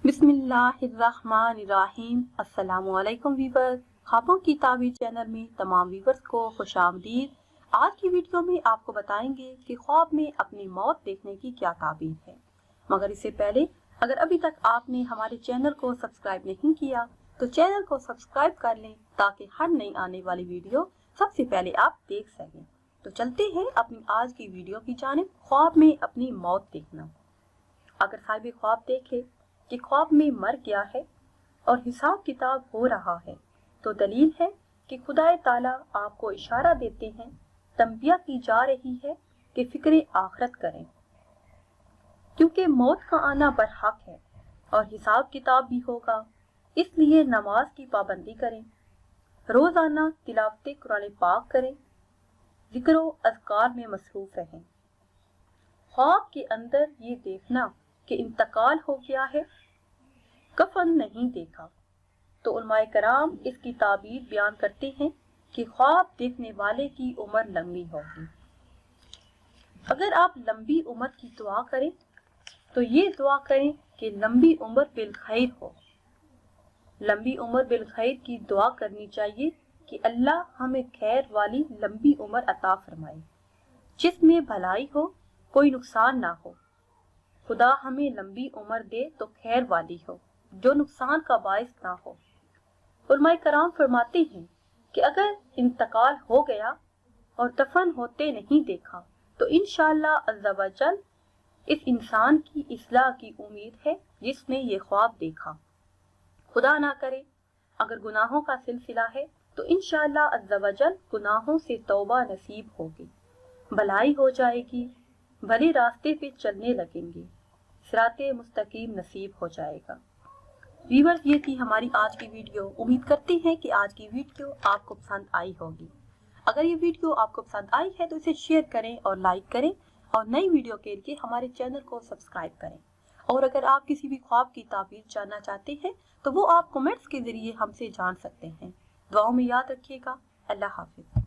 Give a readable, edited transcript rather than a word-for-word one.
बिस्मिल्लाहिर्रहमानिर्रहीम। अस्सलामु अलैकुम वीवर्स, ख्वाबों की ताबीर चैनल में तमाम वीवर्स को खुश आमदीद। आज की वीडियो में आपको बताएंगे कि ख्वाब में अपनी मौत देखने की क्या ताबीर है। मगर इससे पहले अगर अभी तक आपने हमारे चैनल को सब्सक्राइब नहीं किया तो चैनल को सब्सक्राइब कर लें ताकि हर नई आने वाली वीडियो सबसे पहले आप देख सकें। तो चलते हैं अपनी आज की वीडियो की जानिब। ख्वाब में अपनी मौत देखना। अगर साहिब ख्वाब देखे कि ख्वाब में मर गया है और हिसाब किताब हो रहा है तो दलील है कि खुदाए ताला आपको इशारा देते हैं, तंबिया की जा रही है कि फिक्र आखिरत करें, क्योंकि मौत का आना बरहक है और हिसाब किताब भी होगा। इसलिए नमाज की पाबंदी करें, रोजाना तिलावत कुरान पाक करें, जिक्र व अज़कार में मसरूफ रहें। ख्वाब के अंदर ये देखना कि इंतकाल हो गया है, कफन नहीं देखा, तो उलमाए कराम इसकी ताबीर बयान करते हैं कि ख्वाब देखने वाले की उम्र लंबी होगी। अगर आप लंबी उम्र की दुआ करें तो ये दुआ करें कि लंबी उम्र बिल खैर हो। लंबी उम्र बिल खैर की दुआ करनी चाहिए कि अल्लाह हमें खैर वाली लंबी उम्र अता फरमाए, जिसमें भलाई हो, कोई नुकसान ना हो। खुदा हमें लंबी उम्र दे तो खैर वाली हो, जो नुकसान का बायस ना हो। उलमाए कराम फरमाते हैं कि अगर इंतकाल हो गया और दफन होते नहीं देखा तो इंशाअल्लाह अज़्ज़ा व जल इस इंसान की इस्लाह की उम्मीद है जिसने ये ख्वाब देखा। खुदा ना करे अगर गुनाहों का सिलसिला है तो इंशाअल्लाह अज़्ज़ा व जल गुनाहों से तौबा नसीब होगी, भलाई हो जाएगी, भले रास्ते पे चलने लगेंगे, सिराते मुस्तकीम नसीब हो जाएगा। व्यूअर्स, ये थी हमारी आज की वीडियो। उम्मीद करते हैं कि आज की वीडियो आपको पसंद आई होगी। अगर ये वीडियो आपको पसंद आई है तो इसे शेयर करें और लाइक करें और नई वीडियो के लिए हमारे चैनल को सब्सक्राइब करें। और अगर आप किसी भी ख्वाब की ताबीर जानना चाहते हैं तो वो आप कमेंट्स के जरिए हमसे जान सकते हैं। दुआओं में याद रखिएगा। अल्लाह हाफिज।